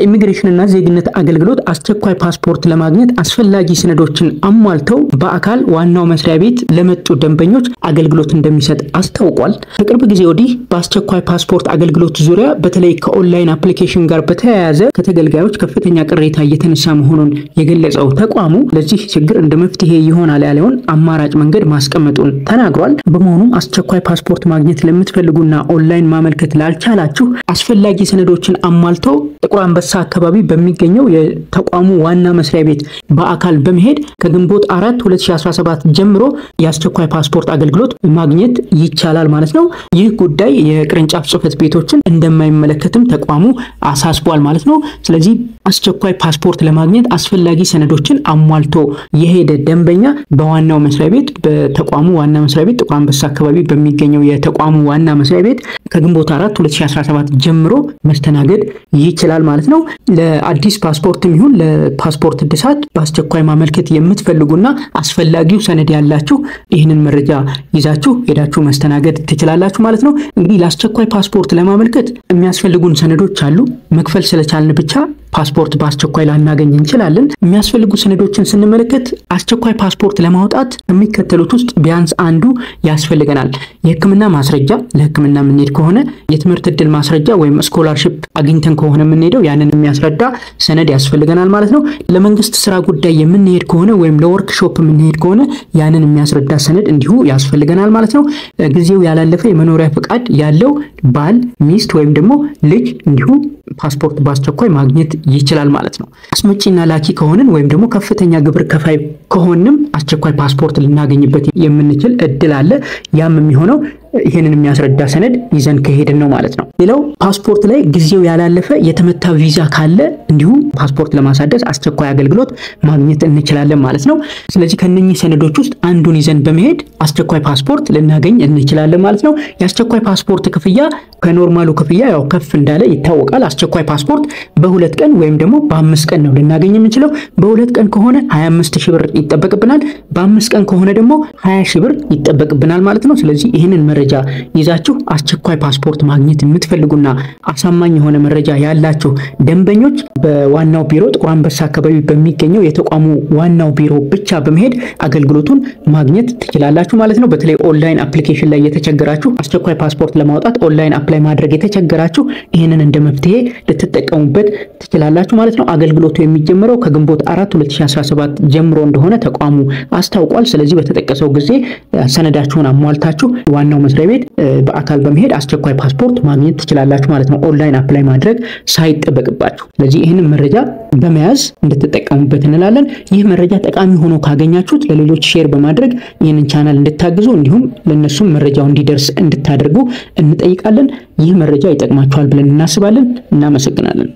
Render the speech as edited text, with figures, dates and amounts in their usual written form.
የኢሚግሬሽንና ዜግነት አገልግሎት አስቸኳይ ፓስፖርት ለማግኘት አስፈላጊ ሰነዶችን አሟልተው በአካል ዋናው መስሪያ ቤት ለመጡ ደንበኞች አገልግሎት እንደሚሰጥ አስታውቋል። ከቅርብ ጊዜ ወዲህ በአስቸኳይ ፓስፖርት አገልግሎት ዙሪያ በተለይ ከኦንላይን አፕሊኬሽን ጋር በተያያዘ ከተገልጋዮች ከፍተኛ ቅሬታ እየተነሳ መሆኑን የገለጸው ተቋሙ ለዚህ ችግር እንደ መፍትሄ ይሆናል ያለውን አማራጭ መንገድ ማስቀመጡን ተናግሯል። በመሆኑም አስቸኳይ ፓስፖርት ማግኘት ለምትፈልጉና ኦንላይን ማመልከት ላልቻላችሁ አስፈላጊ ሰነዶችን አሟልተው ጥቁር አንበሳ አካባቢ በሚገኘው የተቋሙ ዋና መስሪያ ቤት በአካል በመሄድ ከግንቦት 4 2017 ጀምሮ የአስቸኳይ ፓስፖርት አገልግሎት ማግኘት ይቻላል ማለት ነው። ይህ ጉዳይ የቅርንጫፍ ጽህፈት ቤቶችን እንደማይመለከትም ተቋሙ አሳስቧል ማለት ነው። ስለዚህ አስቸኳይ ፓስፖርት ለማግኘት አስፈላጊ ሰነዶችን አሟልቶ የሄደ ደንበኛ በዋናው መስሪያ ቤት በተቋሙ ዋና መስሪያ ቤት ጥቁር አንበሳ አካባቢ በሚገኘው የተቋሙ ዋና መስሪያ ቤት ከግንቦት 4 2017 ጀምሮ መስተናገድ ይችላል ማለት ነው። ለአዲስ ፓስፖርትም ይሁን ለፓስፖርት እድሳት በአስቸኳይ ማመልከት የምትፈልጉና አስፈላጊው ሰነድ ያላችሁ ይህንን መረጃ ይዛችሁ ሄዳችሁ መስተናገድ ትችላላችሁ ማለት ነው። እንግዲህ ለአስቸኳይ ፓስፖርት ለማመልከት የሚያስፈልጉን ሰነዶች አሉ። መክፈል ስለቻልን ብቻ ፓስፖርት በአስቸኳይ ላናገኝ እንችላለን። የሚያስፈልጉ ሰነዶችን ስንመለከት አስቸኳይ ፓስፖርት ለማውጣት የሚከተሉት ውስጥ ቢያንስ አንዱ ያስፈልገናል። የሕክምና ማስረጃ ለሕክምና የምንሄድ ከሆነ የትምህርት ዕድል ማስረጃ ወይም ስኮላርሺፕ አግኝተን ከሆነ የምንሄደው ያንን የሚያስረዳ ሰነድ ያስፈልገናል ማለት ነው። ለመንግስት ስራ ጉዳይ የምንሄድ ከሆነ ወይም ለወርክሾፕ የምንሄድ ከሆነ ያንን የሚያስረዳ ሰነድ እንዲሁ ያስፈልገናል ማለት ነው። ጊዜው ያላለፈ የመኖሪያ ፍቃድ ያለው ባል፣ ሚስት ወይም ደግሞ ልጅ እንዲሁ ፓስፖርት በአስቸኳይ ማግኘት ይችላል ማለት ነው። አስመጪና ላኪ ከሆነን ወይም ደግሞ ከፍተኛ ግብር ከፋይ ከሆነም አስቸኳይ ፓስፖርት ልናገኝበት የምንችል እድል አለ። ያም የሚሆነው ይሄንን የሚያስረዳ ሰነድ ይዘን ከሄድን ነው ማለት ነው። ሌላው ፓስፖርት ላይ ጊዜው ያላለፈ የተመታ ቪዛ ካለ እንዲሁ ፓስፖርት ለማሳደስ አስቸኳይ አገልግሎት ማግኘት እንችላለን ማለት ነው። ስለዚህ ከነኚህ ሰነዶች ውስጥ አንዱን ይዘን በመሄድ አስቸኳይ ፓስፖርት ልናገኝ እንችላለን ማለት ነው። የአስቸኳይ ፓስፖርት ክፍያ ከኖርማሉ ክፍያ ያው ከፍ እንዳለ ይታወቃል። አስቸኳይ ፓስፖርት በ2 ቀን ወይም ደግሞ በ5 ቀን ነው ልናገኝ የምንችለው። በ2 ቀን ከሆነ 25000 ብር ይጠበቅብናል። በ5 ቀን ከሆነ ደግሞ 20000 ብር ይጠበቅብናል ማለት ነው። ስለዚህ ይሄንን መረጃ ይዛችሁ አስቸኳይ ፓስፖርት ማግኘት የምትፈልጉና አሳማኝ የሆነ መረጃ ያላችሁ ደንበኞች በዋናው ቢሮ ጥቁር አንበሳ አካባቢ በሚገኘው የተቋሙ ዋናው ቢሮ ብቻ በመሄድ አገልግሎቱን ማግኘት ትችላላችሁ ማለት ነው። በተለይ ኦንላይን አፕሊኬሽን ላይ የተቸገራችሁ አስቸኳይ ፓስፖርት ለማውጣት ኦንላይን አፕላይ ማድረግ የተቸገራችሁ ይሄንን እንደ መፍትሄ ልትጠቀሙበት ትችላላችሁ ማለት ነው። አገልግሎቱ የሚጀምረው ከግንቦት 4 2017 ጀምሮ እንደሆነ ተቋሙ አስታውቋል። ስለዚህ በተጠቀሰው ጊዜ ሰነዳችሁን አሟልታችሁ ዋናው መስሪያ ቤት በአካል በመሄድ አስቸኳይ ፓስፖርት ማግኘት ትችላላችሁ ማለት ነው። ኦንላይን አፕላይ ማድረግ ሳይጠበቅባችሁ። ስለዚህ ይሄንን መረጃ በመያዝ እንድትጠቀሙበት እንላለን። ይህ መረጃ ጠቃሚ ሆኖ ካገኛችሁት ለሌሎች ሼር በማድረግ ይህንን ቻናል እንድታግዙ እንዲሁም ለነሱም መረጃው እንዲደርስ እንድታደርጉ እንጠይቃለን። ይህ መረጃ ይጠቅማችኋል ብለን እናስባለን። እናመሰግናለን።